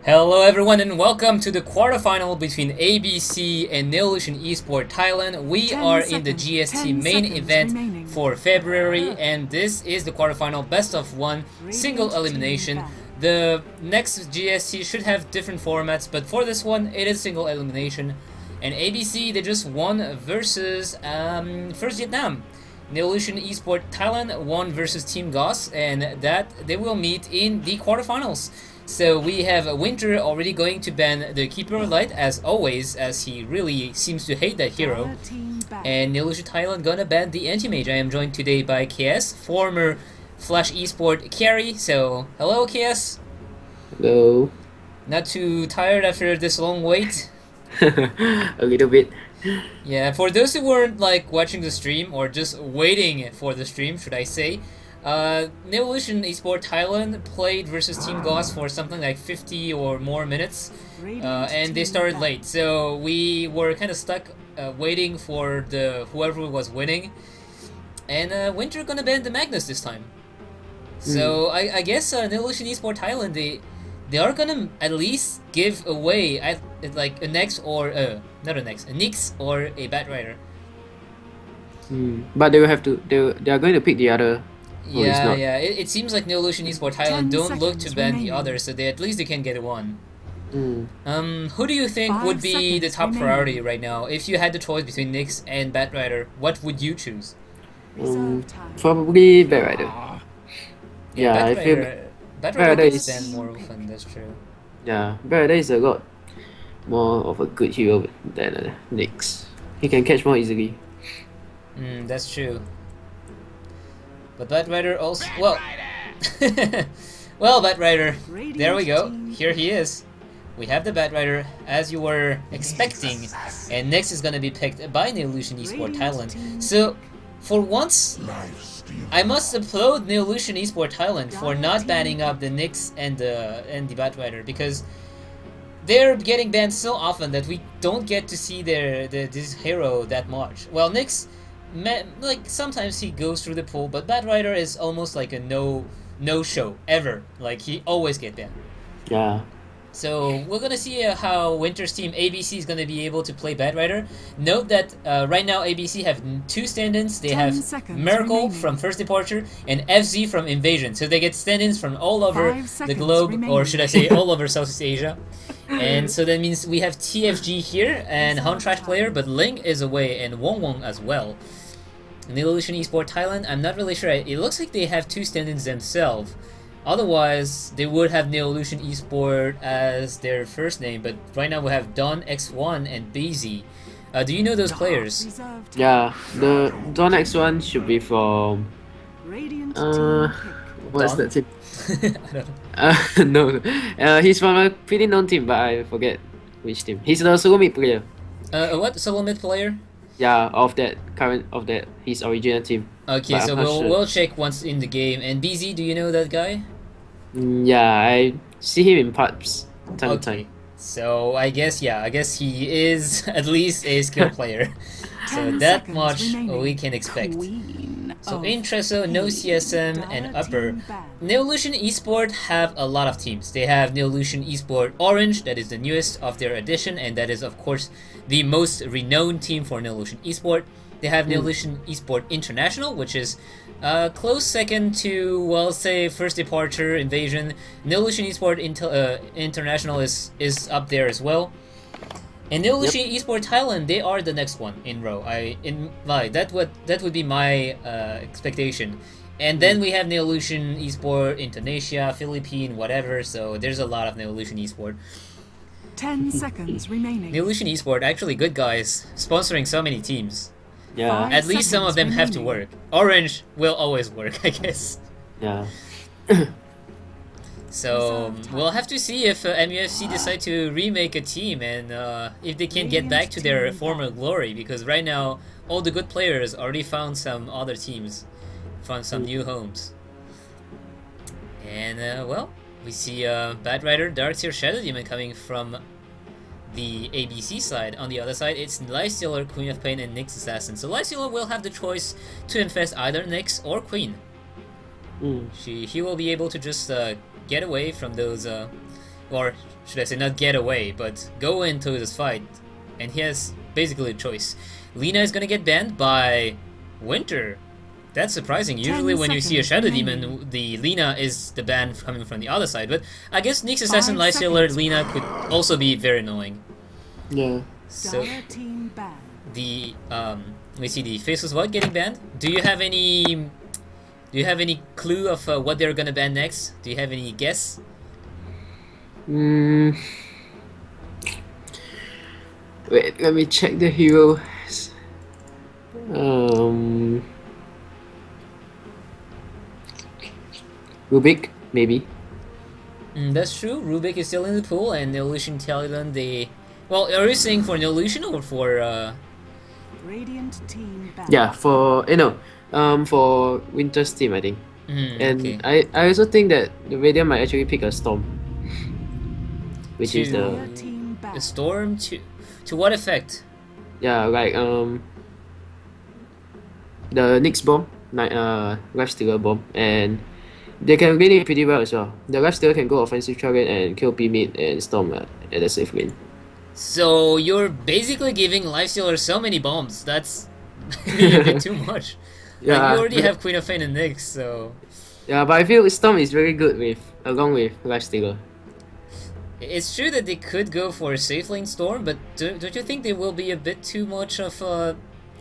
Hello everyone and welcome to the quarterfinal between ABC and Neolution eSport Thailand. We are in the GST main event for February, and this is the quarterfinal best of one single elimination. The next GST should have different formats, but for this one it is single elimination. And ABC, they just won versus First Vietnam. Neolution eSport Thailand won versus Team GEST, and that they will meet in the quarterfinals. So we have Winter already going to ban the Keeper of Light as always, as he really seems to hate that hero. And Neolution Thailand gonna ban the Anti-Mage. I am joined today by KS, former Flash eSport carry. So hello KS. Hello. Not too tired after this long wait? A little bit. Yeah, for those who weren't like watching the stream or just waiting for the stream, should I say, Neolution eSport Thailand played versus Team GEST for something like 50 or more minutes, and they started late, so we were kind of stuck waiting for the whoever was winning, and Winter gonna ban the Magnus this time. So I guess Neolution eSport Thailand, they are gonna at least give away like a Nex or not a Nex, a Nyx or a Batrider. But they will have to. They are going to pick the other. Yeah, yeah. It seems like Neolution eSport Thailand don't look to ban the others, so at least they can get one. Who do you think would be the top priority right now? If you had the choice between Nyx and Batrider, what would you choose? Probably Batrider. Yeah, I feel Batrider gets banned more often. That's true. Yeah, Batrider is a lot more of a good hero than Nyx. He can catch more easily. That's true. But Batrider also, well, well, Batrider, there we go. Here he is. We have the Batrider as you were expecting, and next is gonna be picked by Neolution eSport Thailand. So, for once, I must applaud Neolution eSport Thailand for not banning up the Nyx and the Batrider, because they're getting banned so often that we don't get to see this hero that much. Well, Nyx, like sometimes he goes through the pool, but Batrider is almost like a no show ever. Like he always get banned. Yeah. So we're gonna see how Winter's team ABC is gonna be able to play Batrider. Note that right now ABC have two stand-ins. They have Miracle from First Departure and FZ from Invasion. So they get stand-ins from all over the globe, or should I say all over Southeast Asia. And so that means we have TFG here and Huntrash player, but Ling is away and Wong Wong as well. Neolution eSport Thailand, I'm not really sure. It looks like they have two stand-ins themselves. Otherwise, they would have Neolution eSport as their first name, but right now we have Don X1 and BZ. Do you know those players? Yeah, the Don X1 should be from what's that team? I don't know. No, he's from a pretty known team, but I forget which team. He's the solo mid player. What solo mid player? Yeah, of his original team. Okay, so we'll check once in the game. And BZ, do you know that guy? Yeah, I see him in parts time to time. So I guess he is at least a skill player. So that much we can expect. So Intresso, no CSM, and Upper. Neolution eSport have a lot of teams. They have Neolution eSport Orange, that is the newest of their edition, and that is of course the most renowned team for Neolution eSport. They have Neolution eSport International, which is close second to, well, say First Departure, Invasion. Neolution eSport International is up there as well. And Neolution eSport Thailand, they are the next one in row. That would be my expectation. And then we have Neolution eSport Indonesia, Philippines, whatever. So there's a lot of Neolution eSport. 10 seconds remaining. Neolution eSport, actually good guys, sponsoring so many teams. Yeah. At least some of them have to work. Orange will always work, I guess. Yeah. So we'll have to see if MUFC decide to remake a team and if they can get back to their former glory, because right now all the good players already found some other teams, found some new homes. And well, we see Batrider, Darkseer, Shadow Demon coming from the ABC side. On the other side, it's Lifestealer, Queen of Pain, and Nyx Assassin. So Lifestealer will have the choice to infest either Nyx or Queen. He will be able to just get away from those or should I say not get away, but go into this fight, and he has basically a choice. Lina is gonna get banned by Winter. That's surprising. Usually when you see a Shadow Demon, the Lina is the ban coming from the other side, but I guess Nyx Assassin Lifestealer Lina could also be very annoying. Yeah. So the we see the Faceless Void getting banned. Do you have any clue of what they're gonna ban next? Do you have any guess? Wait, let me check the heroes. Rubik, maybe. That's true. Rubik is still in the pool, and Neolution Thailand. They, well, are you saying for Neolution or for? Radiant team back. Yeah, for for Winter's team, I think. And okay. I also think that the Radiant might actually pick a Storm, which is the Storm to what effect? Yeah, like the Nyx bomb, Lifestealer bomb, and they can win it pretty well as well. The Lifestealer can go offensive target and kill P mid and Storm at a safe lane. So you're basically giving Lifestealer so many bombs. That's a bit too much. Yeah, like, you already have Queen of Fate and Nyx, so. Yeah, but I feel Storm is very good along with Lifestealer. It's true that they could go for a safe lane Storm, but don't you think they will be a bit too much of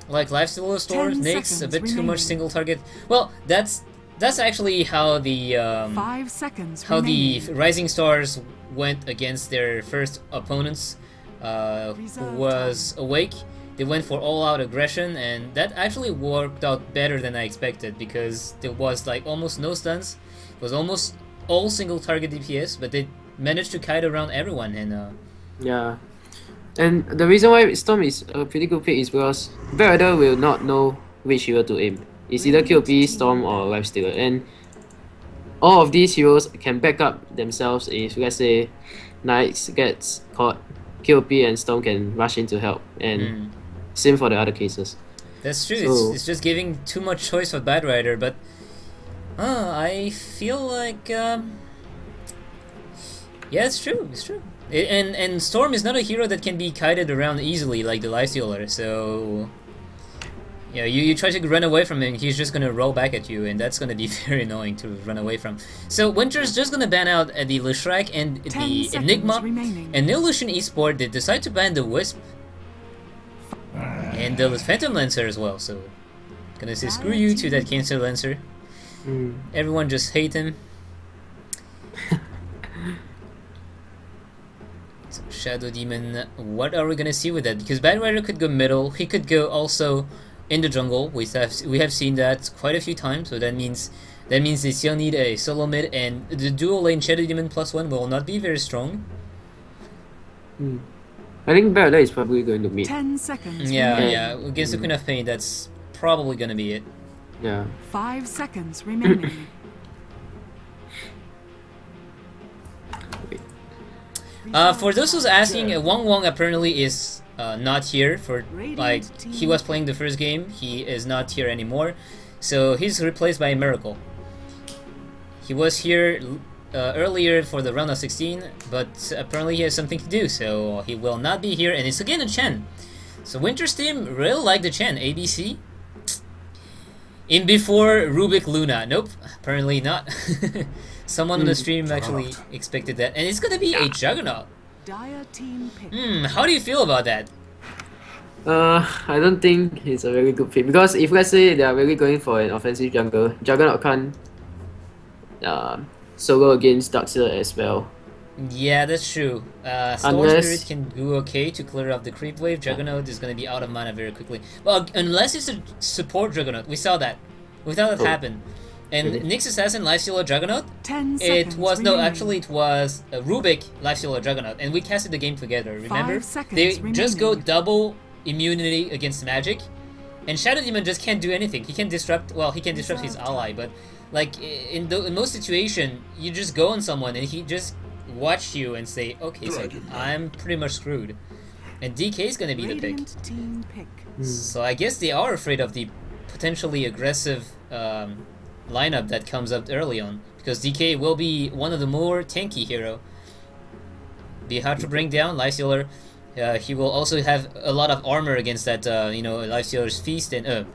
like Lifestealer Storm, Nyx, a bit too much single target? Well, that's actually how the 5 seconds how the Rising Stars went against their first opponents, who was Awake. They went for all-out aggression, and that actually worked out better than I expected, because there was like almost no stuns. It was almost all single target DPS, but they managed to kite around everyone, and yeah. And the reason why Storm is a pretty good pick is because Rider will not know which hero to aim. It's either QP, Storm, or Lifestealer, and all of these heroes can back up themselves if, let's say, Nyx gets caught, QP and Storm can rush in to help, and same for the other cases. That's true. So, it's just giving too much choice for Bad Rider, but I feel like yeah, it's true. It's true. And Storm is not a hero that can be kited around easily like the Lifestealer, so yeah, you try to run away from him, he's just gonna roll back at you, and that's gonna be very annoying to run away from. So Winter's just gonna ban out the Leshrac and the Enigma, and Neolution eSport, they decide to ban the Wisp and the Phantom Lancer as well, so gonna say screw you to that Cancer Lancer. Everyone just hate him. So Shadow Demon, what are we gonna see with that? Because Bad Rider could go middle, he could go also in the jungle. We have seen that quite a few times, so that means they still need a solo mid, and the dual lane Shadow Demon +1 will not be very strong. I think Barrett is probably going to mid. 10 seconds. Yeah. Against the Queen of Pain, that's probably gonna be it. Yeah. 5 seconds remaining. For those who's asking, Wang Wang apparently is not here for, like, he was playing the first game, he is not here anymore, so he's replaced by Miracle. He was here earlier for the round of 16, but apparently he has something to do, so he will not be here, and it's again a Chen. So Winter's team really like the Chen. ABC? In before Rubik Luna. Nope, apparently not. Someone on the stream actually expected that, and it's gonna be a Juggernaut. How do you feel about that? I don't think it's a very good pick, because if let's say they are really going for an offensive jungle, Juggernaut can't solo against Darkseer as well. Yeah, that's true. Storm Spirit can do okay to clear off the creep wave. Juggernaut is gonna be out of mana very quickly. Well, unless it's a support Juggernaut, we saw that. We saw that happen. And Nyx Assassin Lifestealer Juggernaut, it was it was a Rubik Lifestealer Juggernaut, and we casted the game together. Remember, they just go double immunity against magic, and Shadow Demon just can't do anything. He can disrupt. Well, he can disrupt his ally, but like in most situation, you just go on someone and he just watch you and say, okay, so I'm pretty much screwed. And DK is gonna be the pick. So I guess they are afraid of the potentially aggressive lineup that comes up early on, because DK will be one of the more tanky hero. be hard to bring down. Lifestealer, he will also have a lot of armor against that, you know, Lifestealer's Feast and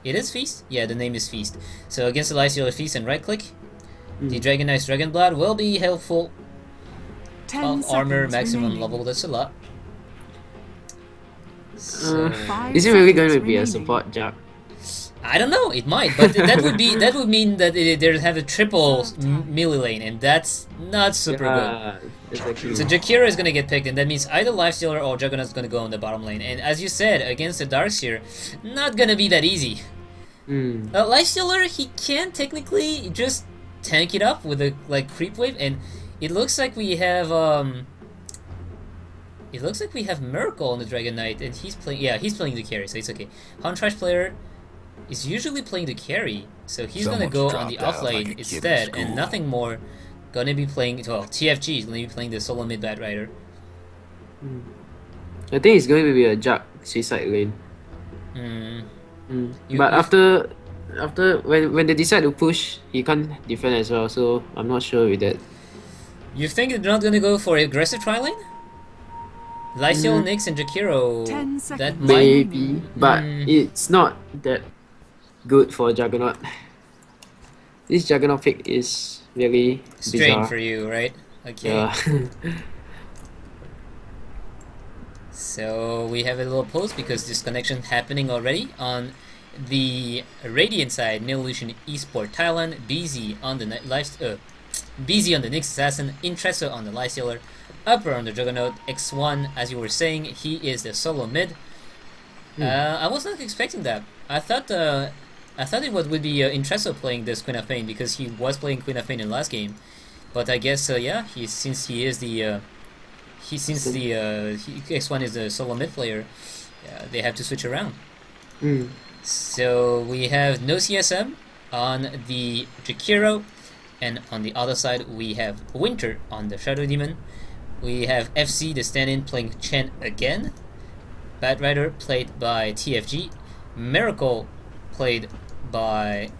it is Feast? Yeah, the name is Feast. So against the Lifestealer Feast and right click, the Dragon Knight's Dragon Blood will be helpful. 12 armor, maximum remaining. level, that's a lot. So, Is it really going to be a support Jack? I don't know, it might, but that would mean that they have a triple melee lane, and that's not super good. Exactly. So Jakiro is gonna get picked, and that means either Lifestealer or Juggernaut's gonna go on the bottom lane. And as you said, against the Darkseer, not gonna be that easy. Lifestealer, he can technically just tank it up with a creep wave, and it looks like we have Miracle on the Dragon Knight, and he's playing the carry, so it's okay. Huntrash player is usually playing the carry, so he's gonna go on the offlane instead, and nothing more. Gonna be playing, well, TFG is gonna be playing the solo mid Bat Rider. I think it's going to be a Jack Seaside lane. But after when they decide to push, he can't defend as well, so I'm not sure with that. You think they're not gonna go for aggressive tri-lane? Lifesteal, Nyx, and Jakiro, 10 that seconds. might... Maybe, but it's not that good for Juggernaut. This Juggernaut pick is really strange bizarre. for you, right? Okay. Yeah. So we have a little pause because this connection happening already on the Radiant side. Neolution eSport Thailand, BZ on the BZ on the Nyx Assassin, Intresso on the Lifestealer, Upper on the Juggernaut, X1, as you were saying, he is the solo mid. I was not expecting that. I thought it would be Intresso playing this Queen of Pain because he was playing Queen of Pain in last game. But I guess yeah, since X1 is the solo mid player, they have to switch around. So we have no CSM on the Jakiro, and on the other side we have Winter on the Shadow Demon. We have FC, the stand-in, playing Chen again. Bat Rider played by TFG. Miracle played by...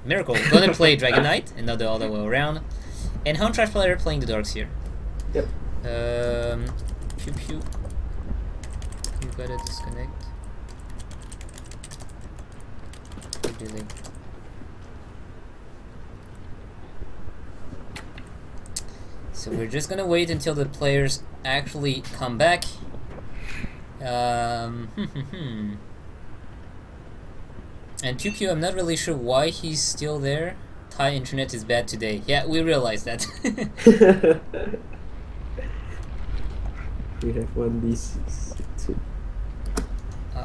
Miracle gonna play Dragon Knight, and not the other way around. And Huntrash player playing the Darkseer. Yep. Pew pew. You gotta disconnect. Delay. So we're just gonna wait until the players actually come back. And Pew Pew, I'm not really sure why he's still there. Thai internet is bad today. Yeah, we realize that. We have one D6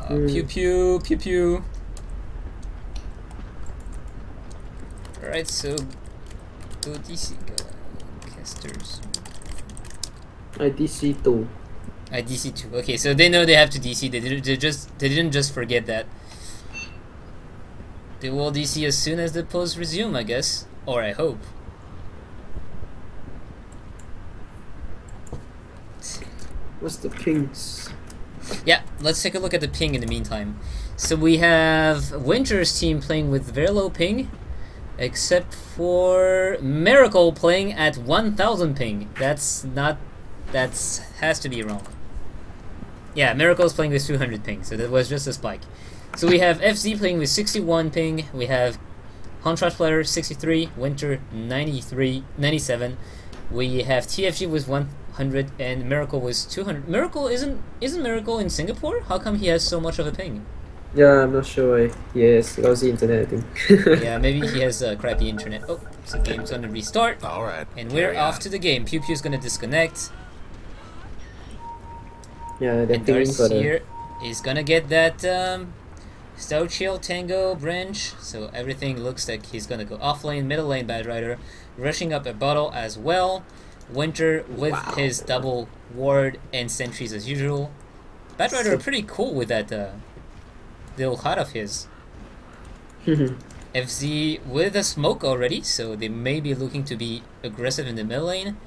2. Pew Pew, Pew Pew. Alright, so go DC, go casters. I DC 2. I DC 2. Okay, so they know they have to DC. They didn't just forget that. They will DC as soon as the pause resume, I guess, or I hope. What's the pings? Yeah, let's take a look at the ping in the meantime. So we have Winter's team playing with very low ping, except for Miracle playing at 1000 ping. That's has to be wrong. Yeah, Miracle's playing with 200 ping, so that was just a spike. So we have FZ playing with 61 ping, we have Huntrash player 63, Winter 97, we have TFG with 100, and Miracle was 200. Miracle isn't Miracle in Singapore? How come he has so much of a ping? Yeah, I'm not sure why. He has lousy internet, I think. Yeah, maybe he has crappy internet. Oh, so game's gonna restart. Alright. And we're off to the game. Pew Pew's gonna disconnect. Yeah, they're And pinging for the... Darkseer is gonna get that Stout Shield Tango branch. So everything looks like he's gonna go off lane, middle lane, Bad Rider, rushing up a bottle as well. Winter with his double ward and sentries as usual. Bad Rider are pretty cool with that little hut of his. FZ with a smoke already, so they may be looking to be aggressive in the middle lane.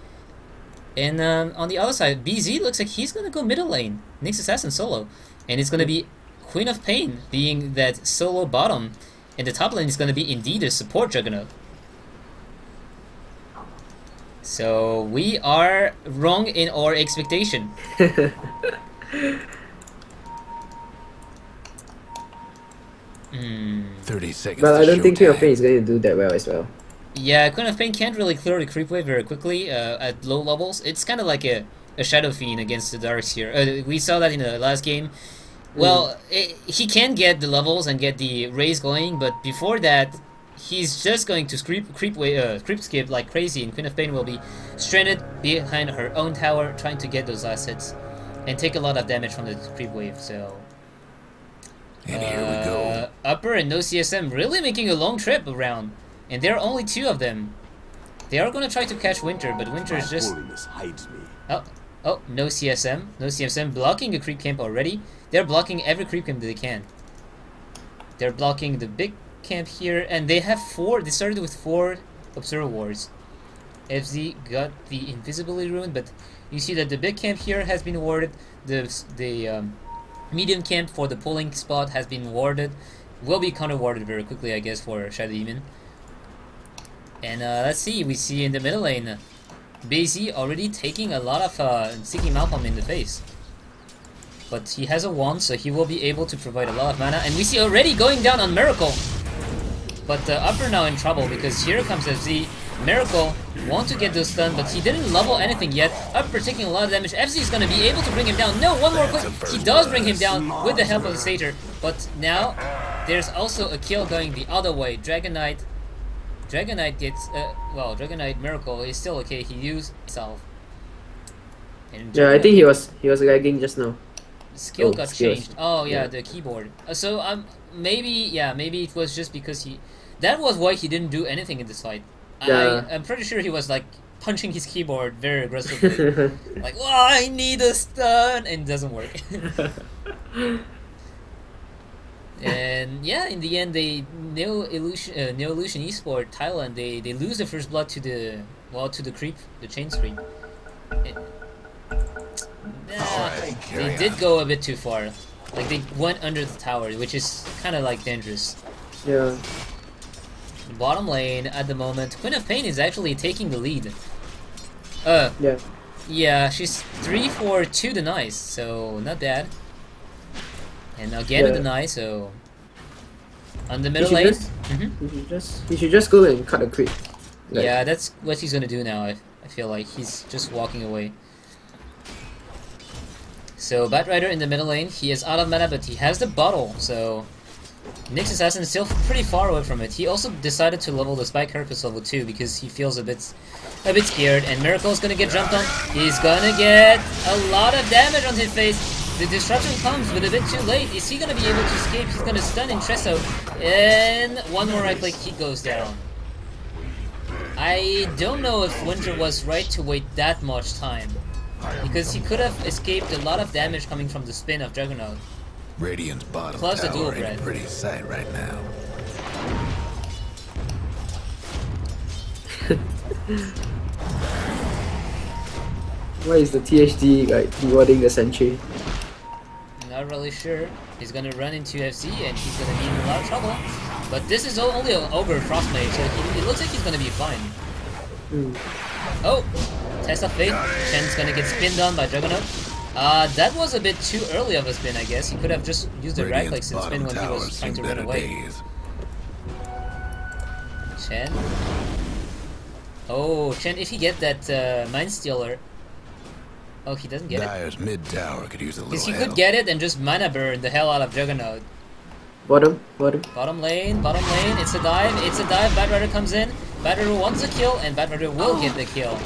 And on the other side, BZ looks like he's gonna go middle lane, Nyx Assassin solo, and it's gonna be Queen of Pain being that solo bottom, and the top lane is gonna be indeed a support Juggernaut. So we are wrong in our expectation. 30 seconds. But I don't think King of showtime. Pain is going to do that well as well. Yeah, Queen of Pain can't really clear the creep wave very quickly at low levels. It's kind of like a Shadow Fiend against the Darks here. We saw that in the last game. Well, he can get the levels and get the raise going, but before that, he's just going to creep skip like crazy, and Queen of Pain will be stranded behind her own tower trying to get those last hits and take a lot of damage from the creep wave. So And here we go. Upper and no CSM really making a long trip around, and there are only 2 of them. They are going to try to catch Winter, but Winter is just... Oh, no CSM. No CSM blocking a creep camp already. They're blocking every creep camp that they can. They're blocking the big camp here, and they have 4. They started with 4 Observer Wards. FZ got the Invisibility Rune, but you see that the big camp here has been warded. The medium camp for the pulling spot has been warded. Will be counter-warded very quickly, I guess, for Shadow Demon. And let's see, we see in the middle lane, BZ already taking a lot of Seeking Malcolm in the face. But he has a wand, so he will be able to provide a lot of mana. And we see already going down on Miracle. But Upper now in trouble, because here comes FZ. Miracle want to get those stun, but he didn't level anything yet. Upper taking a lot of damage. FZ is going to be able to bring him down. No, one more click. He does bring him down with the help of the Satyr. But now, there's also a kill going the other way. Dragon Knight gets, well, Dragon Knight Miracle is still okay. He used himself. And Yeah, I think he was lagging just now. skill got skills. changed. Oh yeah, Yeah. the keyboard. So maybe it was just because that was why he didn't do anything in this fight. Yeah. I'm pretty sure he was like punching his keyboard very aggressively, like, "Oh, I need a stun," and it doesn't work. And yeah, in the end, Neolution eSport Thailand, they lose the first blood to the creep, the chain screen. They did go a bit too far. Like, they went under the tower, which is kind of like dangerous. Yeah. Bottom lane at the moment, Queen of Pain is actually taking the lead. Yeah. Yeah, she's 3-4-2 denies, so not bad. And again a deny, so on the middle lane. He should just go and cut a creep. Like, Yeah, that's what he's gonna do now. I feel like he's just walking away. So Batrider in the middle lane, he is out of mana, but he has the bottle, so Nyx Assassin is still pretty far away from it. He also decided to level the Spike Carapace level 2 because he feels a bit scared, and Miracle is gonna get jumped on. He's gonna get a lot of damage on his face. The disruption comes, but a bit too late. Is he gonna be able to escape? He's gonna stun Intresso, and one more right click, he goes down. I don't know if Winter was right to wait that much time, because he could have escaped a lot of damage coming from the spin of Juggernaut. Radiant's bottom Plus the dual tower ain't breath. a pretty sight right now. Why is the THD like rewarding the sentry? Not really sure. He's gonna run into FC and he's gonna be in a lot of trouble. But this is only an Ogre Frostmage, so it looks like he's gonna be fine. Oh! Test of Fate. Chen's gonna get spinned on by Juggernaut. That was a bit too early of a spin, I guess. He could have just used the right clicks and spin when he was trying to run away. Chen. Oh, Chen, if he get that Mind Stealer. Oh, he doesn't get it. Dyer's mid tower could use a little Because he help. could get it and just mana burn the hell out of Juggernaut. Bottom. Bottom lane, it's a dive, Batrider comes in, Batrider wants a kill, and Batrider will get the kill.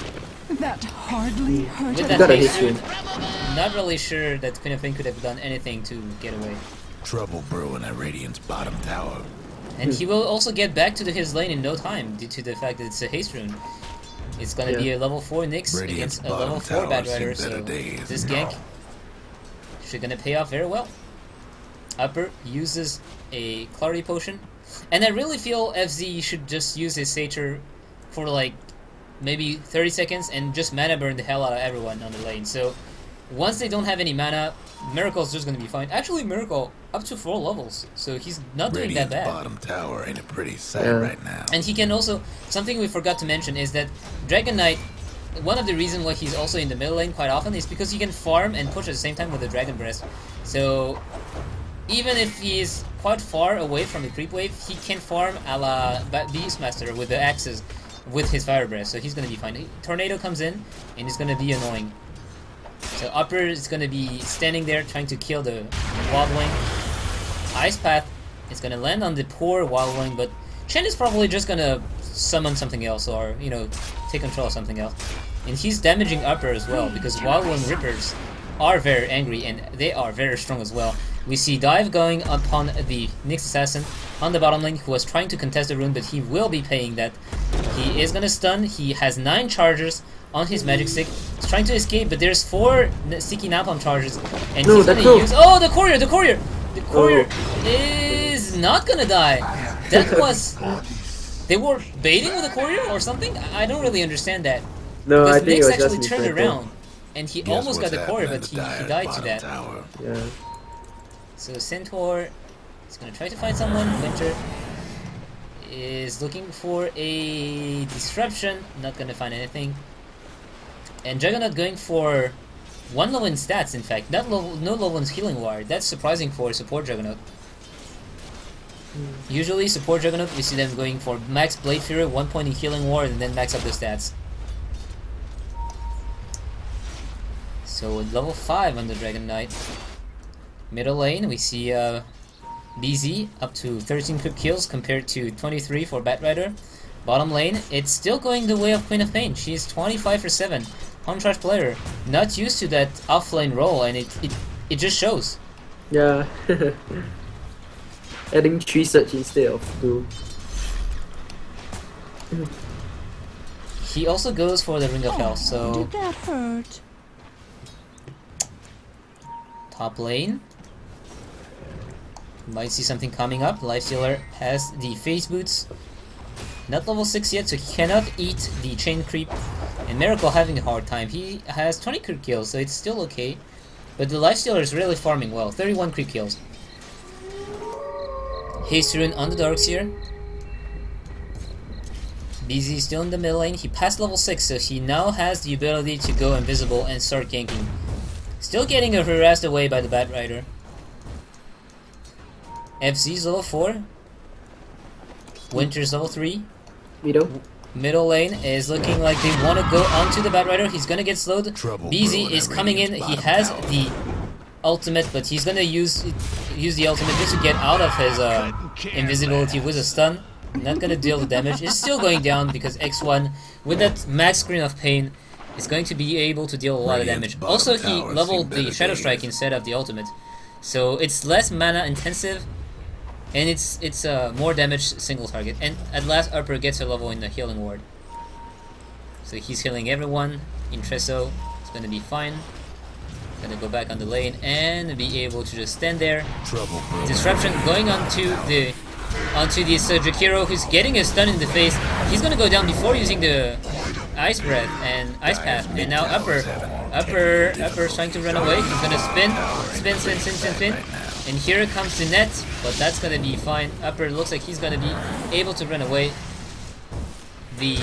That hardly hurt. With a that got a haste history. rune, not really sure that Queen of Pain could have done anything to get away. Trouble brewing at Radiant's bottom tower. And he will also get back to his lane in no time, due to the fact that it's a haste rune. It's gonna be a level 4 Nyx Radiant's against a level 4 bottom tower Batrider, seen better so days. this gank should gonna pay off very well. Upper uses a Clarity Potion, and I really feel FZ should just use his Satyr for like maybe 30 seconds and just mana burn the hell out of everyone on the lane. So once they don't have any mana, Miracle's just gonna be fine. Actually, Miracle up to 4 levels, so he's not doing that Radiant's bad. bottom tower ain't a pretty sight Yeah. right now. And he can also, something we forgot to mention is that Dragon Knight one of the reasons why he's also in the middle lane quite often is because he can farm and push at the same time with the Dragon Breath. So even if he's quite far away from the creep wave, he can farm a la Beastmaster with the axes with his Fire Breath, so he's gonna be fine. Tornado comes in and it's gonna be annoying. So upper is gonna be standing there trying to kill the Wildling. Ice Path is gonna land on the poor Wildling, but Chen is probably just gonna summon something else, or you know, take control of something else. And he's damaging upper as well, because Wildling Rippers are very angry and they are very strong as well. We see Dive going upon the Nyx Assassin on the bottom lane, who was trying to contest the rune, but he will be paying that. He is gonna stun. He has 9 charges on his magic stick. He's trying to escape, but there's 4 sticky napalm charges, and he's gonna use. Oh, the courier! The courier! The courier is not gonna die. That was. They were baiting with the courier or something. I don't really understand that. No, because I think Nyx it was actually just turned mistake. around, and he almost got the courier, but he died to that. Yeah. So Centaur is gonna try to find someone. Winter is looking for a disruption, not gonna find anything. And Juggernaut going for 1 low in stats, in fact. Not low, no low in healing ward. That's surprising for support Juggernaut. Usually support Juggernaut, we see them going for max Blade Fury, 1 point in healing ward, and then max up the stats. So at level 5 on the Dragon Knight. Middle lane, we see BZ up to 13 quick kills compared to 23 for Batrider. Bottom lane, it's still going the way of Queen of Pain. She's 25 for 7. On-charge player, not used to that off-lane role, and it just shows. Yeah. Adding 3 search instead of 2. He also goes for the Ring of Health, so Did that hurt? top lane. Might see something coming up. Lifestealer has the face boots. Not level 6 yet, so he cannot eat the chain creep. And Miracle having a hard time. He has 20 creep kills, so it's still okay. But the Lifestealer is really farming well. 31 creep kills. Haste Rune on the Darkseer. BZ is still in the middle lane. He passed level 6, so he now has the ability to go invisible and start ganking. Still getting harassed away by the Batrider. FZ's level 4. Winter's level 3. Middle lane is looking like they want to go onto the Batrider. He's gonna get slowed. BZ is coming in. He has the ultimate, but he's gonna use the ultimate just to get out of his invisibility with a stun. Not gonna deal the damage. It's still going down because X1 with that max Screen of Pain is going to be able to deal a lot of damage. Also, he leveled the Shadow Strike instead of the ultimate, so it's less mana intensive, and it's more damage single target. And at last, Upper gets a level in the healing ward, so he's healing everyone. Intresso is gonna be fine. Gonna go back on the lane and be able to just stand there. Disruption going onto this Jakiro, who's getting a stun in the face. He's gonna go down before using the Ice Breath and Ice Path, and now Upper's trying to run away. He's gonna spin, and here comes the net, but that's gonna be fine. Upper looks like he's gonna be able to run away. The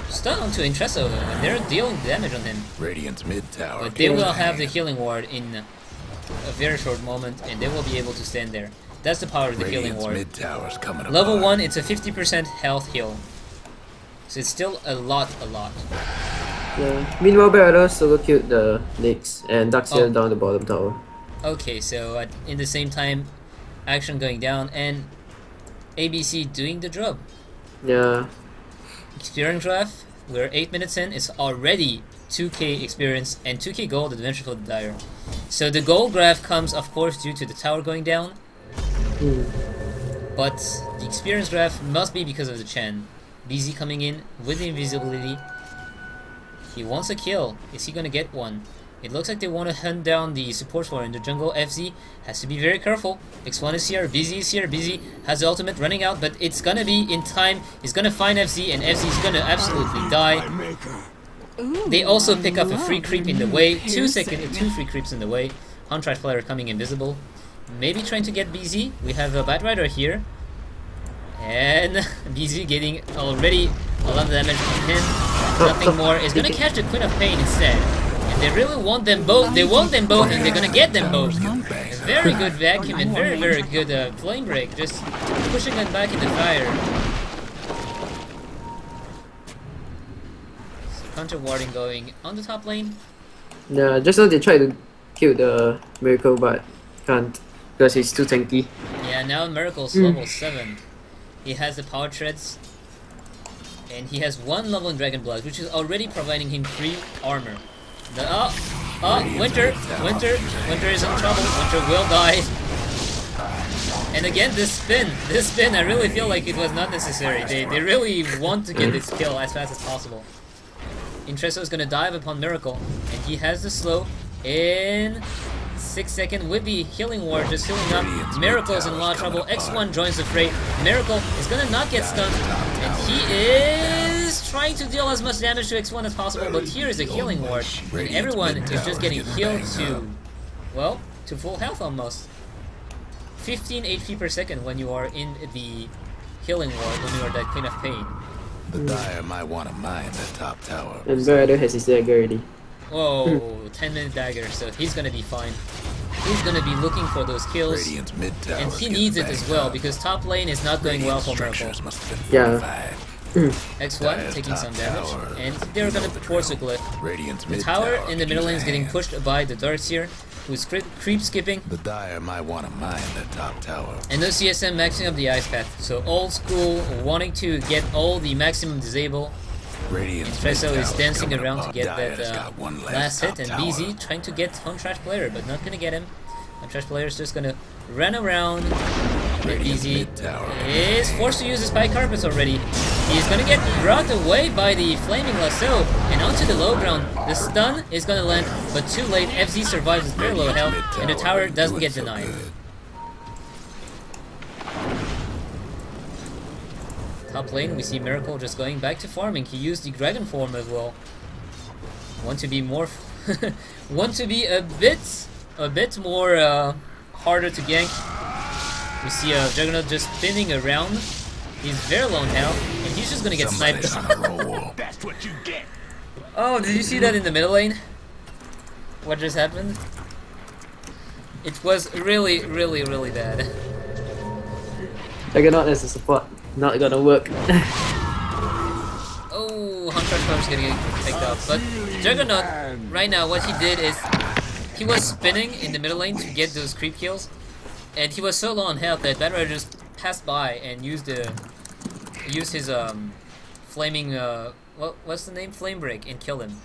stun onto Intresso, and they're dealing damage on him. Radiant's mid tower. But they will have the healing ward in a very short moment, and they will be able to stand there. That's the power of the healing ward. Level 1, it's a 50% health heal. So it's still a lot. Yeah. Meanwhile, Batrider solo killed the Nyx and Darkseer down the bottom tower. Okay, so in the same time, action going down and ABC doing the job. Yeah. Experience graph, we're 8 minutes in, it's already 2k experience and 2k gold adventure for the Dire. So the gold graph comes of course due to the tower going down, but the experience graph must be because of the Chen. BZ coming in with the invisibility. He wants a kill. Is he gonna get one? It looks like they want to hunt down the support for in the jungle. FZ has to be very careful. X1 is here, BZ is here, BZ has the ultimate running out, but it's gonna be in time. He's gonna find FZ, and FZ is gonna absolutely die. They also pick up a free creep in the way. 2 free creeps in the way. On-track player coming invisible. Maybe trying to get BZ. We have a Batrider here. And BZ getting already a lot of damage on him. nothing more. Is gonna catch the Queen of Pain instead. And they really want them both. They want them both, and they're gonna get them both. A very good vacuum and very good flame break. Just pushing them back in the fire. So counter warding going on the top lane. Yeah, just now they tried to kill the Miracle, but can't because he's too tanky. Yeah, now Miracle's level 7. He has the power treads. And he has 1 level in Dragon Blood, which is already providing him 3 armor. Winter is in trouble. Winter will die. And again, this spin, I really feel like it was not necessary. They really want to get this kill as fast as possible. Intereso is gonna dive upon Miracle, and he has the slow in 6 seconds with the healing ward just healing up. Miracle's in a lot of trouble. X1 joins the fray. Miracle is gonna not get stunned, and he is trying to deal as much damage to X1 as possible, but here is a healing ward, and everyone is just getting healed to, well, to full health almost. 15 HP per second when you are in the healing ward, when you are the Queen of Pain. The Dire might want to mine that top tower. And Berado has his dagger already. Whoa, 10-minute dagger, so he's gonna be fine. He's gonna be looking for those kills, and he needs it as well, because top lane is not going well for Miracle. Yeah. X1 taking some damage, and they're gonna force a glyph. The tower in the middle lane is getting pushed by the Darkseer, who's creep skipping. The Dire might want to mine that top tower. And no CSM maxing up the Ice Path, so old school, wanting to get all the maximum disable. Intereso is dancing around to get that last hit, and BZ trying to get Huntrash player, but not gonna get him. Huntrash player is just gonna run around. And BZ is forced to use the spike carpets already. He's gonna get brought away by the flaming lasso and onto the low ground. The stun is gonna land, but too late. FZ survives with very low health, and the tower doesn't get denied. Top lane, we see Miracle just going back to farming. He used the dragon form as well. Want to be more, want to be a bit more harder to gank. We see Juggernaut just spinning around. He's very low in health, and he's just gonna get sniped. That's what you get. Oh, did you see that in the middle lane? What just happened? It was really bad. Juggernaut as a support, not gonna work. Oh, Huntrash Farm's gonna get picked up. But Juggernaut, right now, what he did is he was spinning in the middle lane to get those creep kills, and he was so low on health that Bad Rider just passed by and used his flaming what's the name? Flame break, and killed him.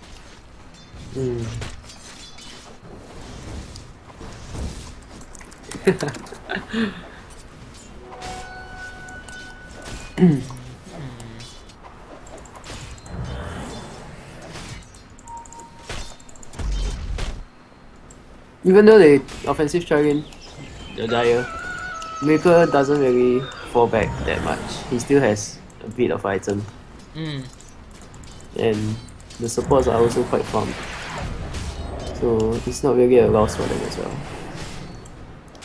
Even though the offensive try in the Dire, Miracle doesn't really fall back that much. He still has a bit of item. And the supports are also quite farmed. So it's not really a loss for them as well.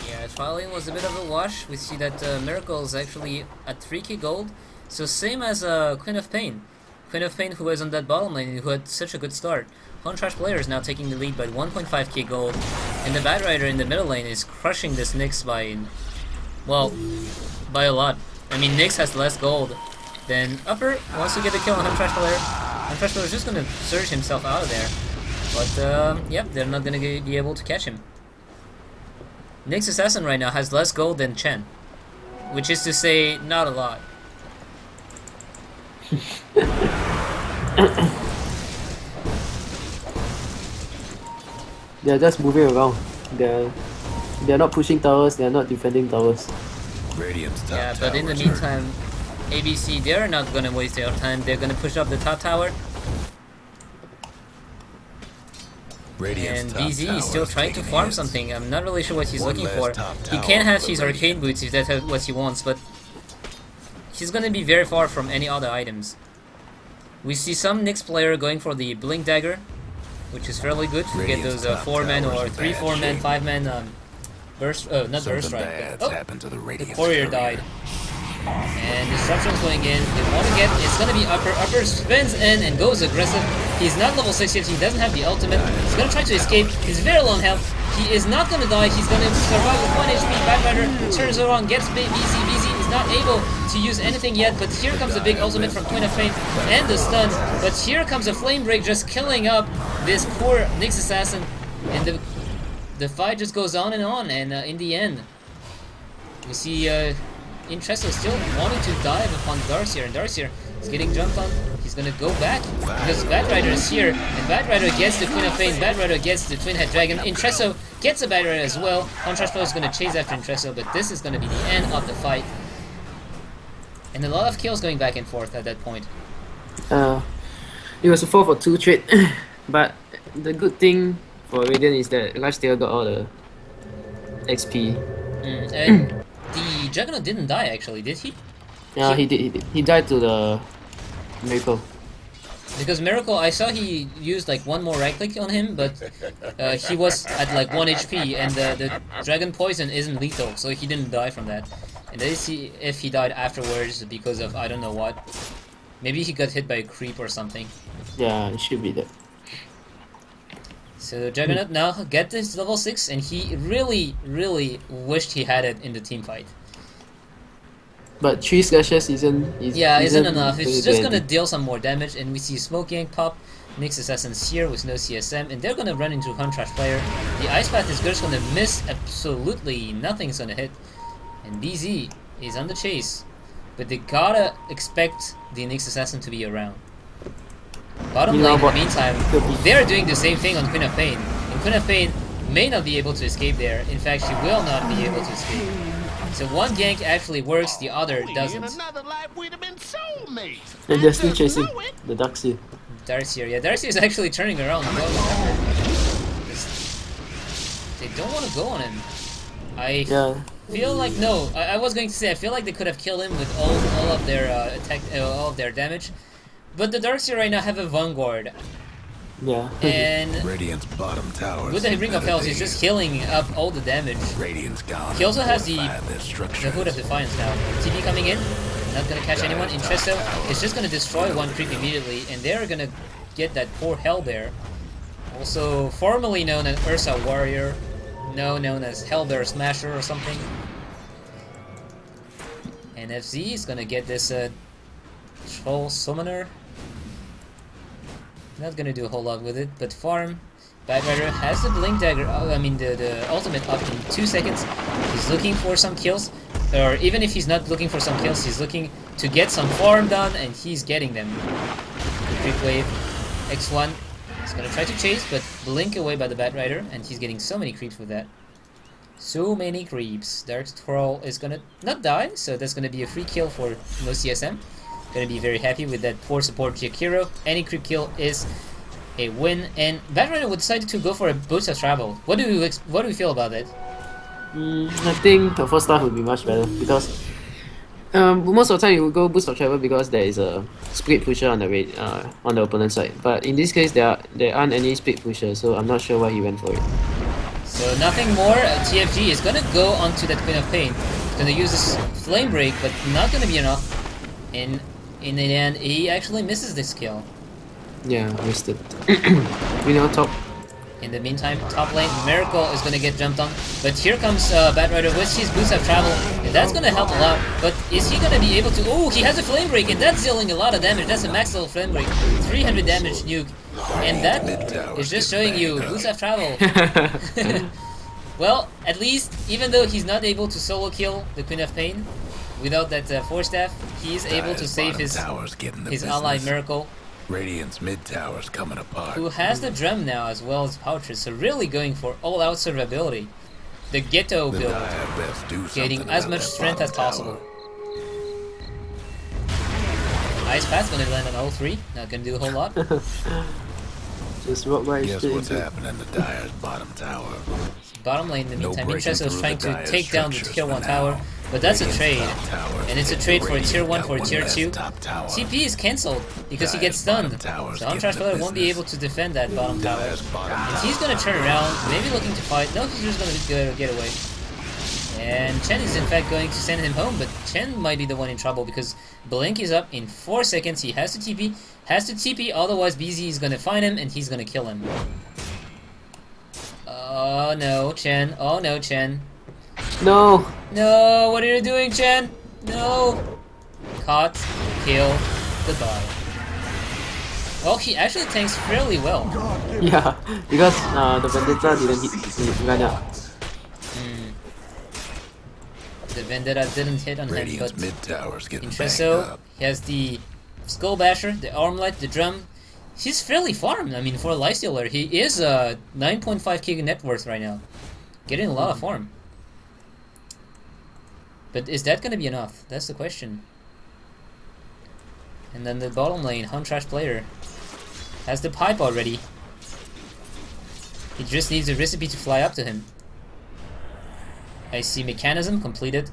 Yeah, trialing was a bit of a wash. We see that Miracle is actually at 3k gold. So same as Queen of Pain. Queen of Pain, who was on that bottom lane, who had such a good start. Huntrash player is now taking the lead by 1.5k gold. And the Bad Rider in the middle lane is crushing this Nyx by, well, by a lot. I mean, Nyx has less gold. Then Upper wants to get the kill on Huntrash player. Huntrash player is just gonna surge himself out of there. But, yep, they're not gonna be able to catch him. Nyx Assassin right now has less gold than Chen. Which is to say, not a lot. They're just moving around. They're not pushing towers, they're not defending towers. Yeah, but in the meantime, ABC, they're not gonna waste their time. They're gonna push up the top tower. And BZ is still trying to farm something. I'm not really sure what he's looking for. He can have his arcane boots if that's what he wants, but he's gonna be very far from any other items. We see some Nyx player going for the Blink Dagger, which is fairly good to get those 4-man or 3-4-man, 5-man burst. Not burst, right? Oh, the courier died. And disruption's going in. They want to get. It's gonna be upper. Upper spins in and goes aggressive. He's not level 6 yet. He doesn't have the ultimate. He's gonna try to escape. He's very low on health. He is not gonna die. He's gonna survive with 1 HP. Batrider turns around, gets BZ. BZ is not able to use anything yet. But here comes the big ultimate from Queen of Pain and the stun. But here comes a flame break, just killing up this poor Nyx assassin. And the fight just goes on. And in the end, we see Intresso still wanting to dive upon Darcyr, and Darcyr is getting jumped on. He's gonna go back because Batrider is here, and Batrider gets the Queen of Pain. Batrider gets the Twin Head Dragon. Intresso gets a Batrider as well. Contrast Flow is gonna chase after Intresso, but this is gonna be the end of the fight. And a lot of kills going back and forth at that point. It was a 4-for-2 trade, but the good thing for Radiant is that Lifesteal got all the XP. And the Juggernaut didn't die actually, did he? Yeah, he did. He died to the Miracle. Because Miracle, I saw he used like one more right click on him, but he was at like 1 HP, and the Dragon Poison isn't lethal, so he didn't die from that. And let's see if he died afterwards because of I don't know what. Maybe he got hit by a creep or something. Yeah, it should be that. So Juggernaut now get this level 6, and he really wished he had it in the team fight. But 3 slashes isn't enough. It's really just bad. gonna deal some more damage, and we see Smoke Yank pop, Nyx Assassins here with no CSM, and they're gonna run into Contrash Player. The Ice Path is just gonna miss absolutely nothing's gonna hit, and BZ is on the chase, but they gotta expect the Nyx Assassin to be around. Bottom lane, in the meantime, they're doing the same thing on Queen of Pain, and Queen of Pain may not be able to escape there. In fact, she will not be able to escape. So one gank actually works, the other doesn't. And they're still chasing the Darkseer. Darcyr, yeah, Darcyr is actually turning around and going after. They don't want to go on him. I feel like I was going to say I feel like they could have killed him with all of their attack, all of their damage. But the Darkseer right now have a Vanguard. Yeah. And Radiant's bottom tower. With the Ring of Hells, he's just healing up all the damage. Radiant's gone. He also has the Hood of Defiance now. TP coming in, not gonna catch anyone. Intresso is just gonna destroy one creep immediately, and they're gonna get that poor Hellbear. Also formerly known as Ursa Warrior, now known as Hellbear Smasher or something. And FZ is gonna get this Troll Summoner. Not gonna do a whole lot with it, but farm. Batrider has the Blink Dagger, the ultimate up in 2 seconds. He's looking for some kills, or even if he's not looking for some kills, he's looking to get some farm done, and he's getting them. Creep Wave, X1, he's gonna try to chase, but blink away by the Batrider, and he's getting so many creeps with that. So many creeps. Dark Troll is gonna not die, so that's gonna be a free kill for no CSM. Gonna be very happy with that poor support Jakiro. Any creep kill is a win, and Batrider would decide to go for a boost of travel. What do you feel about that? I think the first half would be much better because most of the time you will go boost of travel because there is a split pusher on the opponent side. But in this case, there aren't any split pusher, so I'm not sure why he went for it. So nothing more. TFG is gonna go onto that Queen of Pain. He's gonna use this Flame Break, but not gonna be enough. And in the end, he actually misses this kill. Yeah, missed it. We know top. In the meantime, top lane, Miracle is gonna get jumped on. But here comes Batrider with his boost of travel, and that's gonna help a lot. But is he gonna be able to... Oh, he has a Flame Break, and that's dealing a lot of damage. That's a max level Flame Break. 300 damage nuke. And that is just showing you boost of travel. Well, at least, even though he's not able to solo kill the Queen of Pain, without that Force Staff, he is able to save his ally Miracle. Radiant's mid tower's coming apart. Who has the drum now as well as Pouches, so really going for all-out survivability. The Ghetto build, getting as much strength as possible. Ice Path's gonna land on all 3, not gonna do a whole lot. Just walk by. Guess what's happening to Dire's bottom tower? Bottom lane in the meantime, Intresso is trying to take down the tier 1 tower, but that's a trade, and it's a trade for a tier 1 for a tier 2. CP is cancelled because he gets stunned, so Contrash Player won't be able to defend that bottom tower. And he's gonna turn around, maybe looking to fight. No, he's just gonna get away. And Chen is in fact going to send him home, but Chen might be the one in trouble because Blink is up in 4 seconds. He has to TP, otherwise BZ is gonna find him and he's gonna kill him. Oh no, Chen. Oh no, Chen. No! No, what are you doing, Chen? No! Caught, kill, goodbye. Well, he actually tanks fairly well. Yeah, because the Vendetta didn't hit Ganya. The Vendetta didn't hit on him, but mid-tower's getting Intresso, he has the Skull Basher, the Armlet, the Drum. He's fairly farmed. I mean, for a lifestealer, he is 9.5k net worth right now. Getting a lot of farm. But is that gonna be enough? That's the question. And then the bottom lane, Huntrash player, has the pipe already. He just needs a recipe to fly up to him. I see Mechanism completed.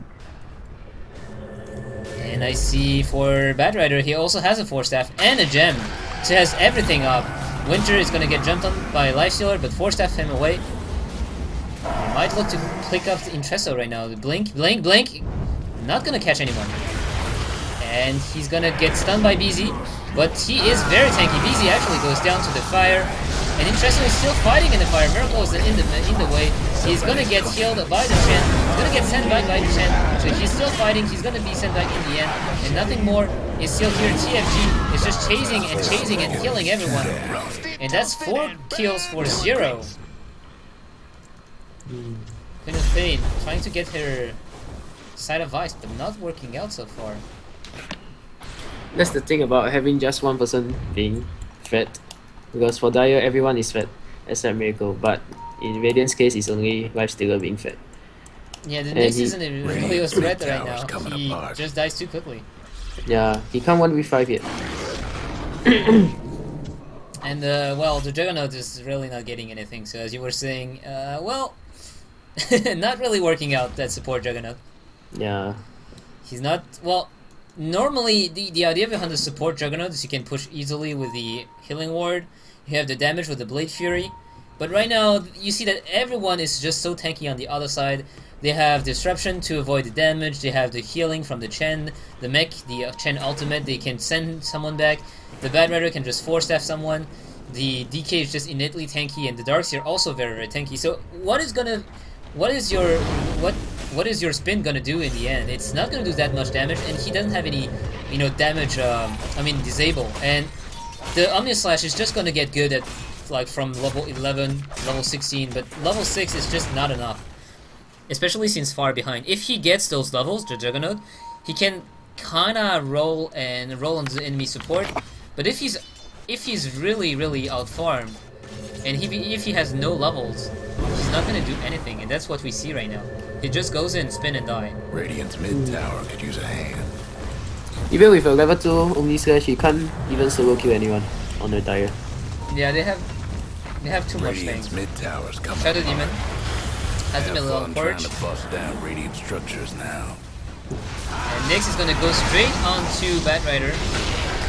And I see for Batrider, he also has a 4-staff and a gem. So he has everything up. Winter is gonna get jumped on by Lifestealer, but 4-staff him away. He might look to pick up the Intresso right now. The Blink. Not gonna catch anyone. And he's gonna get stunned by BZ, but he is very tanky. BZ actually goes down to the fire. And Intresso is still fighting in the fire. Miracle is in the way. He's gonna get healed by the Chen. He's gonna get sent back by the Chen. So he's still fighting. He's gonna be sent back in the end. And nothing more is still here. TFG is just chasing and killing everyone. And that's 4 kills for 0. Queen of Pain trying to get her Side of Vice, but not working out so far. That's the thing about having just one person being fed. Because for Dire, everyone is fed except Miracle, but in Radiant's case, it's only Lifestealer being fed. Yeah, the next isn't really a threat right now. He just dies too quickly. Yeah, he can't 1v5 yet. And well, the Juggernaut is really not getting anything. So as you were saying, well, not really working out, that support Juggernaut. Yeah. He's not, well, normally the idea behind the support Juggernaut is you can push easily with the healing ward. You have the damage with the Blade Fury. But right now, you see that everyone is just so tanky on the other side. They have Disruption to avoid the damage. They have the healing from the Chen, the mech, the Chen ultimate. They can send someone back. The Bad Rider can just 4-staff someone. The DK is just innately tanky, and the Darkseer also very, very tanky. So what is your spin gonna do in the end? It's not gonna do that much damage, and he doesn't have any, damage. I mean, disable. And the Omni Slash is just gonna get good at, like, from level 11, level 16, but level 6 is just not enough. Especially since far behind. If he gets those levels, the Juggernaut, he can kinda roll on the enemy support. But if he's really, really out farmed, and if he has no levels, he's not gonna do anything, and that's what we see right now. He just goes in, spin, and die. Radiant's mid-tower could use a hand. Even with a level 2 Omni Slash, he can't even solo kill anyone on the Dire. Yeah, they have too much things. Mid-tower's coming. Shadow Demon has the middle on trying Purge. to bust down Radiant structures now. And Nyx is gonna go straight onto Bat Rider,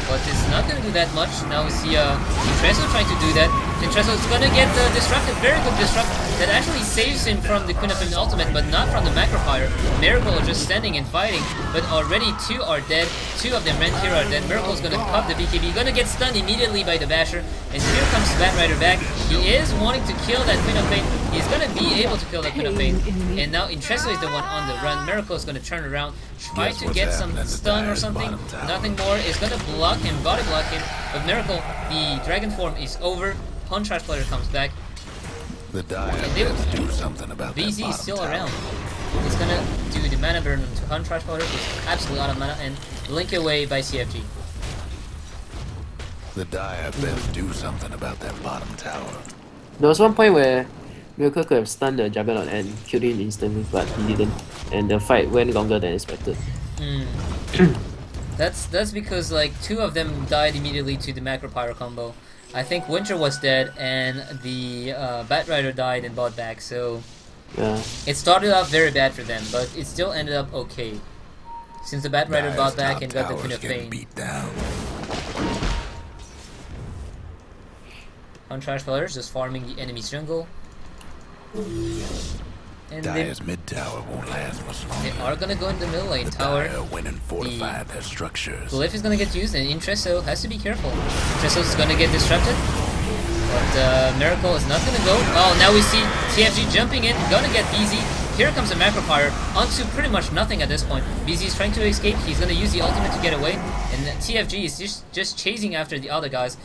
but it's not gonna do that much. Now we see Intresso trying to do that. Intresso is gonna get disrupted, very good disrupt that actually saves him from the Queen of Heaven ultimate, but not from the Macro Fire. Miracle are just standing and fighting, but already 2 are dead. 2 of them Rent here are dead. Miracle is gonna pop the BKB, gonna get stunned immediately by the Basher, and here comes Bat Rider back. He is wanting to kill that Queen of Pain. He's gonna be able to kill that Queen of Pain, and now Intresso is the one on the run. Miracle is gonna turn around, try to get some stun or something. Nothing more. Is gonna block him, body block him, but Miracle, the Dragon form is over. Huntrash player comes back. The Dire do something about BZ that is still tower. around. He's gonna do the mana burn to Huntrash player, who's absolutely out of mana, and link away by CFG. The Dire best do something about that bottom tower. There was one point where Miracle could have stunned the Juggernaut and killed him instantly, but he didn't. And the fight went longer than expected. That's because like 2 of them died immediately to the Macro Pyro combo. I think Winter was dead and the Bat Rider died and bought back, so Yeah. it started off very bad for them, but it still ended up okay. Since the Bat Rider bought back and got the Queen of Pain. Beat down. Huntrash players just farming the enemy's jungle. And Dire's mid tower won't last much they longer. are gonna go in the middle lane The tower. Dire went and fortified their structures. Glyph is gonna get used, and Intresso has to be careful. Intresso is gonna get disrupted, but Miracle is not gonna go. Oh, now we see TFG jumping in, gonna get BZ. Here comes the Macro Fire onto pretty much nothing at this point. BZ is trying to escape. He's gonna use the ultimate to get away, and TFG is just chasing after the other guys.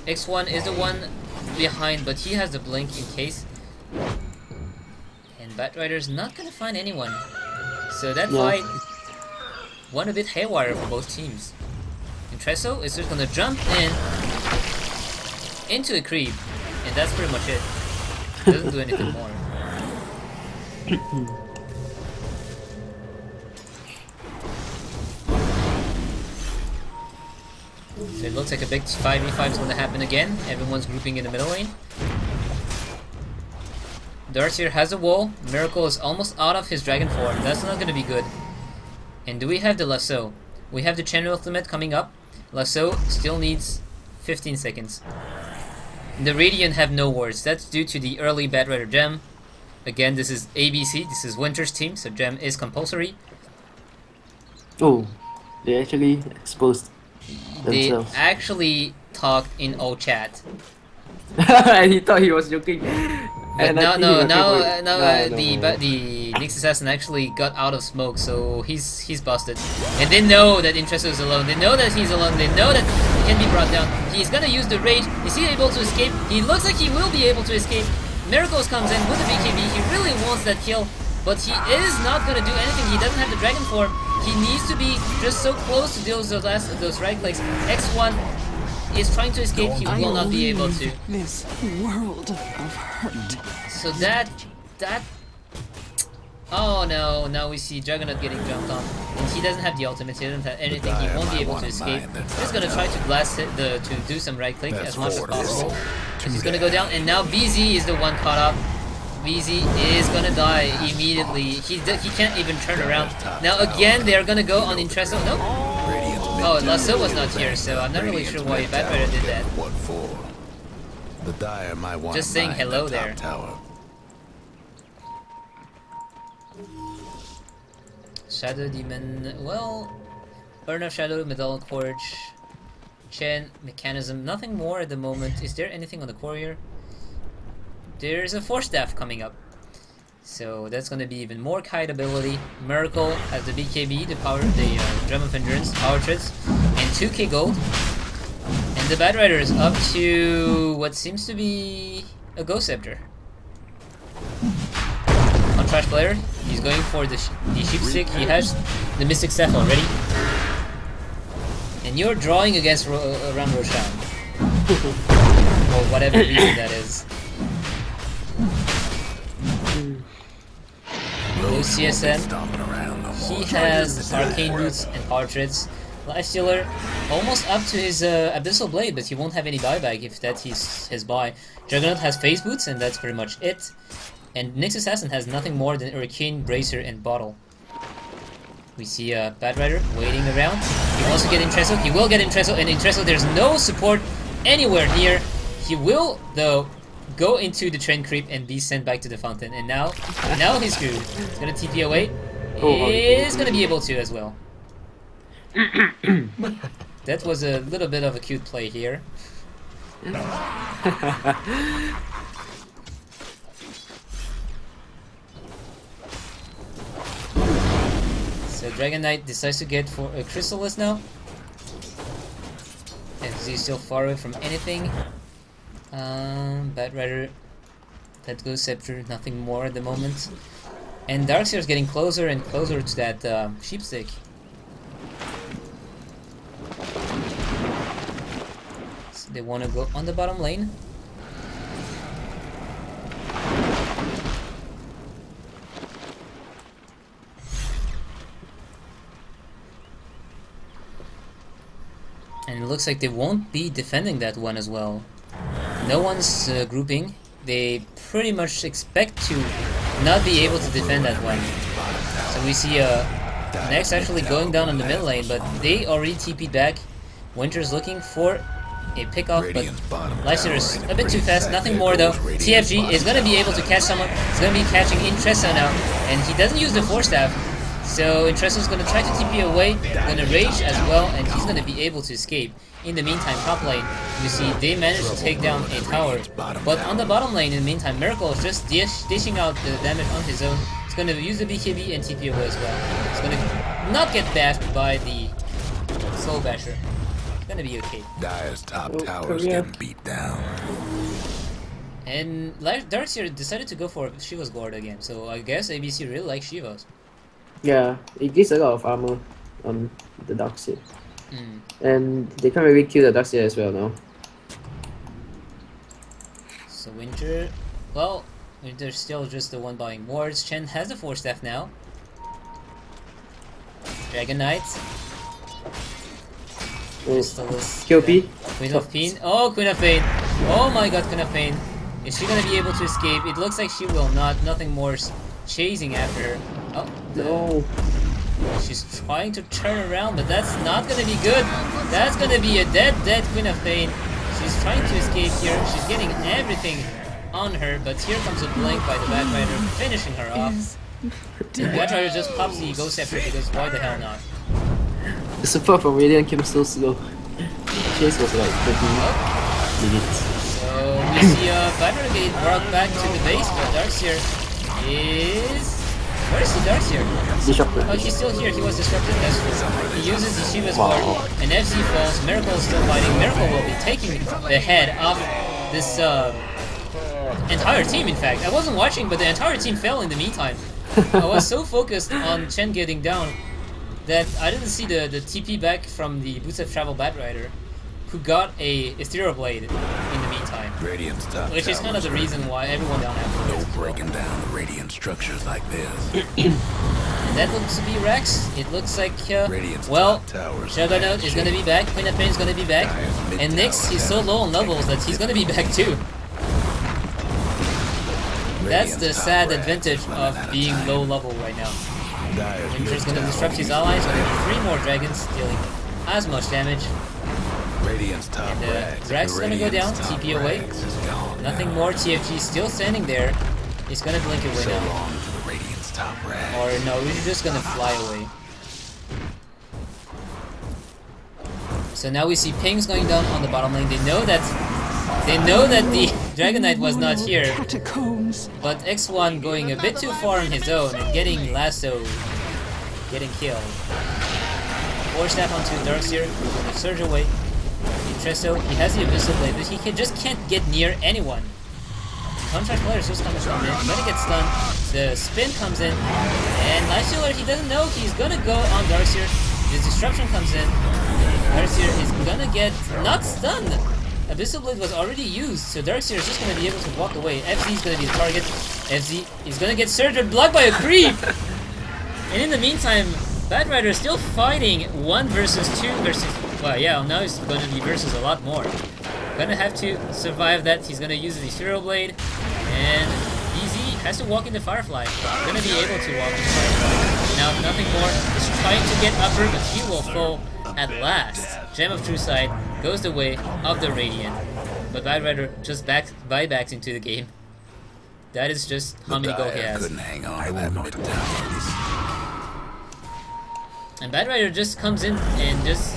X1 is the one behind, but he has the blink in case. And Batrider's not gonna find anyone. So that fight went a bit haywire for both teams. Intresso is just gonna jump in into a creep, and that's pretty much it. Doesn't do anything more. So it looks like a big 5v5 is gonna happen again. Everyone's grouping in the middle lane. Darkseer has a wall. Miracle is almost out of his dragon form. That's not gonna be good. And do we have the lasso? We have the chain ultimate coming up. Lasso still needs 15 seconds. The Radiant have no wards. That's due to the early Batrider gem. Again, this is ABC. This is Winter's team, so gem is compulsory. Oh, they actually exposed themselves. They actually talked in old chat. And he thought he was joking. But And now, I think he was the Nyx Assassin actually got out of smoke, so he's busted. And they know that Intresso is alone. They know that he's alone. They know that he can be brought down. He's gonna use the rage. Is he able to escape? He looks like he will be able to escape. Miracles comes in with the BKB. He really wants that kill, but he is not gonna do anything. He doesn't have the dragon form. He needs to be just so close to those right clicks. X1 is trying to escape. He will not be able to. This world of hurt. So that. Oh no! Now we see Juggernaut getting jumped on, and he doesn't have the ultimate. He doesn't have anything. He won't be able to escape. He's gonna try to blast it, to do some right click as much as possible. He's gonna go down, and now BZ is the one caught up. BZ is gonna die immediately. He can't even turn around. Now again, they're gonna go on Intresso. No. Oh, Lasso was not here, so I'm not really sure why Batrider did that. What for? The Dire might want Just saying hello there. Tower. Shadow Demon, well, Burn of Shadow, Medallic Forge, Chain, Mechanism, nothing more at the moment. Is there anything on the core here? There's a Force Staff coming up. So that's gonna be even more kite ability. Miracle has the BKB, the Drum of Endurance, Power Trids, and 2k gold. And the Batrider is up to what seems to be a Ghost Scepter. On Trash Player, he's going for the Sheepstick. He has the Mystic Staff already. And you're drawing against around Roshan. For whatever reason that is. No CSN. He has Arcane Boots and Power Trids. Lifestealer almost up to his Abyssal Blade, but he won't have any buyback if that's his buy. Juggernaut has Phase Boots, and that's pretty much it. And Nyx Assassin has nothing more than Hurricane, Bracer, and Bottle. We see Batrider waiting around. He wants to get Intresso. He will get Intresso, and Intresso, there's no support anywhere near. He will, though, go into the train creep and be sent back to the fountain. And now he's screwed. He's gonna TP away. He's gonna be able to as well. That was a little bit of a cute play here. So Dragon Knight decides to get for a Chrysalis now. And he's still far away from anything. Batrider, that Ghost Scepter, nothing more at the moment. And Darkseer is getting closer and closer to that Sheepstick. So they want to go on the bottom lane. And it looks like they won't be defending that one as well. No one's grouping. They pretty much expect to not be able to defend that one. So we see Next actually going down in the mid lane, but they already TP'd back. Winter's looking for a pick-off, but Lifestealer is a bit too fast. Nothing more though. TFG is going to be able to catch someone. He's going to be catching Intresso now, and he doesn't use the Force Staff. So Intresso is going to try to TP away, going to rage as well, and he's going to be able to escape. In the meantime, top lane, you see they managed to take down a tower. But on the bottom lane, in the meantime, Miracle is just dishing out the damage on his own. He's going to use the BKB and TP away as well. He's going to not get bashed by the Soul Basher. It's going to be okay. Dire's top tower's getting beat down. And Darkseer decided to go for Shiva's Guard again, so I guess ABC really likes Shiva's. Yeah, it gives a lot of armor on the Darkseer. And they can't really kill the Darkseer as well now. So Winter, well, Winter's still just the one buying wards. Chen has the Force Staff now. Dragon Knight. QP. Queen of Pain. Oh, Queen of Pain. Oh my god, Queen of Pain. Is she gonna be able to escape? It looks like she will not. Nothing more chasing after her. Oh, no. She's trying to turn around, but that's not gonna be good. That's gonna be a dead Queen of Pain. She's trying to escape here. She's getting everything on her, but here comes a blink by the Batrider, finishing her off. The Batrider just pops the Ghost Scepter because why the hell not? The support from Radiant came so slow. Chase was like 30 minutes. So we see Batrider get brought back to the base, but Darkseer is... Where is the Darkseer? Disrupted. Oh, he's still here. He was disrupted. That's true. He uses the Shiva's Guard, and FC falls. Miracle is still fighting. Miracle will be taking the head of this entire team, in fact. I wasn't watching, but the entire team fell in the meantime. I was so focused on Chen getting down that I didn't see the TP back from the Boots of Travel Batrider, who got a Ethereal Blade in the meantime. Radiant's top which is kind of the reason why everyone down afterwards. No breaking down the Radiant structures like this. And that looks to be Rex. It looks like, well, Juggernaut is going to be back, Queen of Pain is going to be back, and Nyx, he's so low on levels that he's going to be back too. That's the sad advantage of being low level right now. Winter's going to disrupt his allies, going to be 3 more dragons dealing as much damage. And Rex is going to go down, TP away. Nothing more, TFG still standing there. He's going to blink away now. Or no, he's just going to fly away. So now we see pings going down on the bottom lane. They know that the Dragon Knight was not here. But X1 going a bit too far on his own and getting lassoed, getting killed. Force Staff onto Darkseer, going to surge away. Intresso, he has the Abyssal Blade, but he just can't get near anyone. Contract players just coming from in, gonna get stunned. The spin comes in, and Lifestealer, he doesn't know he's gonna go on Darkseer. His disruption comes in. Darkseer is gonna get not stunned. Abyssal Blade was already used, so Darkseer is just gonna be able to walk away. FZ is gonna be the target. FZ is gonna get surged and blocked by a creep. And in the meantime, Batrider is still fighting 1 versus 2 versus... Well, yeah, now he's going to be versus a lot more. Gonna have to survive that. He's gonna use the Ethereal Blade, and EZ has to walk in the Firefly. Gonna be able to walk in the Firefly. Now, nothing more. He's trying to get upper, but he will fall at last. Gem of True Sight goes the way of the Radiant. But Batrider just buybacks into the game. That is just how many gold he has. And Batrider just comes in and just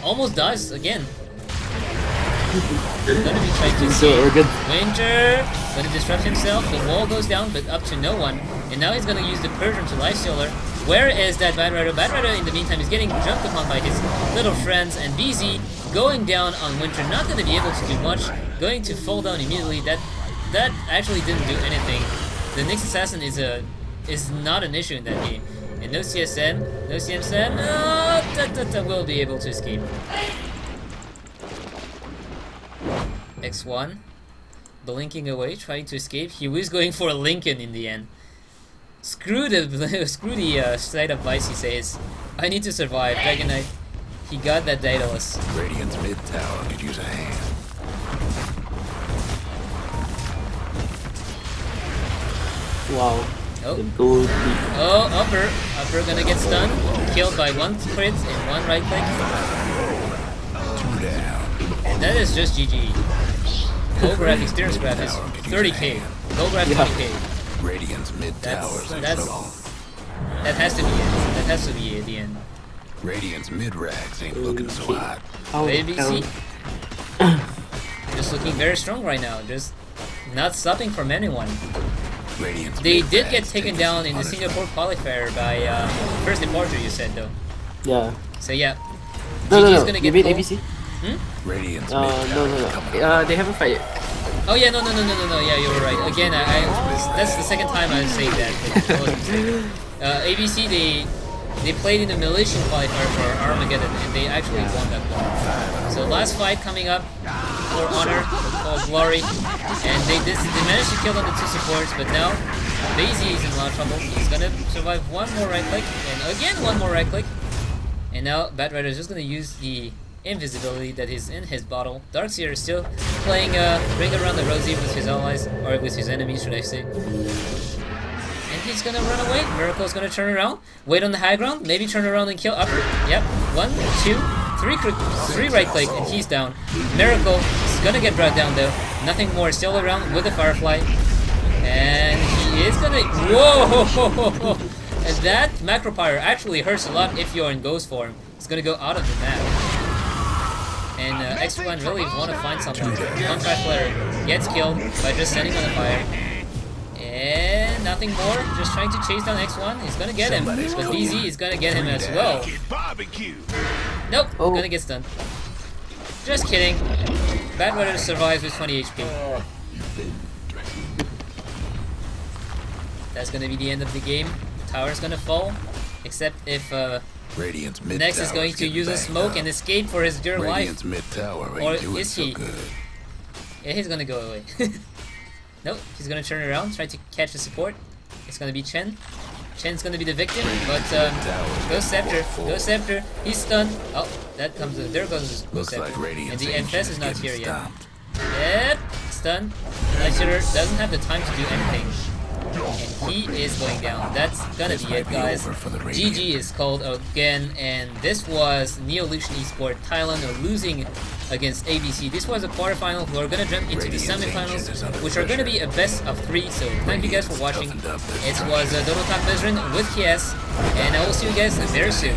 almost dies again. Gonna be trying to escape. Winter gonna disrupt himself. The wall goes down, but up to no one. And now he's gonna use the Persian to Lifestealer. Where is that Batrider? Batrider in the meantime is getting jumped upon by his little friends, and BZ going down on Winter. Not gonna be able to do much. Going to fall down immediately. That actually didn't do anything. The Nyx Assassin is not an issue in that game. And no CSM, no CMSM, will be able to escape. X1 blinking away, trying to escape. He was going for a Lincoln in the end. Screw the side of Vice, he says. I need to survive. Dragon Knight, he got that Daedalus. Radiant's mid tower could use a hand. Wow. Oh, upper gonna get stunned. Killed by 1 crit and 1 right click. 2 down. that is just GG. Low graph, experience graph is 30k. Low graph 20k. Radiant's mid towers. That has to be it. That has to be it at the end. Radiant's mid rags ain't looking so hot. ABC. Just looking very strong right now. Just not stopping from anyone. They did get taken down in the Singapore qualifier by first departure, you said though. Yeah. So yeah. No. Gonna You get beat pulled. ABC? Radiant's No. They haven't fight yet. Oh yeah, no. Yeah, you were right. Again, that's the second time I say that. ABC, they played in the Malaysian qualifier for Armageddon, and they actually won that one. So last fight coming up for honor, for glory, and they managed to kill on the 2 supports, but now Daisy is in a lot of trouble. He's gonna survive one more right click, and again one more right click, and now Bat Rider is just gonna use the invisibility that is in his bottle. Darkseer is still playing Ring Around the Rosie with his allies, or with his enemies, should I say. And he's gonna run away. Miracle's gonna turn around, wait on the high ground, maybe turn around and kill Upper. Yep, 1, 2, 3 right click, and he's down. Miracle is gonna get brought down though. Nothing more, still around with the Firefly. And he is gonna... Whoa! And that Macro Pyre actually hurts a lot if you're in Ghost form. It's gonna go out of the map. And X1 really want to find someone. Contract player gets killed by just standing on the fire. And nothing more, just trying to chase down X1. He's gonna get him, but BZ is gonna get him as well. Nope, gonna get stunned. Just kidding. Bad Weather survives with 20 HP. That's gonna be the end of the game. The tower's gonna fall, except if Nex is going to use a smoke and escape for his dear life. Or is he? Yeah, he's gonna go away. Nope, he's gonna turn around, try to catch the support. It's gonna be Chen. Chen's gonna be the victim, but Ghost Scepter, he's stunned. Oh, that comes. There goes Ghost Scepter. And the Enfest is not here yet. Yep, stunned. Lightshooter doesn't have the time to do anything. And he is going down. That's gonna be it, guys. GG is called again, and this was Neolution eSport Thailand losing against ABC. This was a quarterfinal. We're gonna jump into the semifinals, which are gonna be a best of 3. So thank you guys for watching. It was Myzzrym with GEST, and I will see you guys very soon.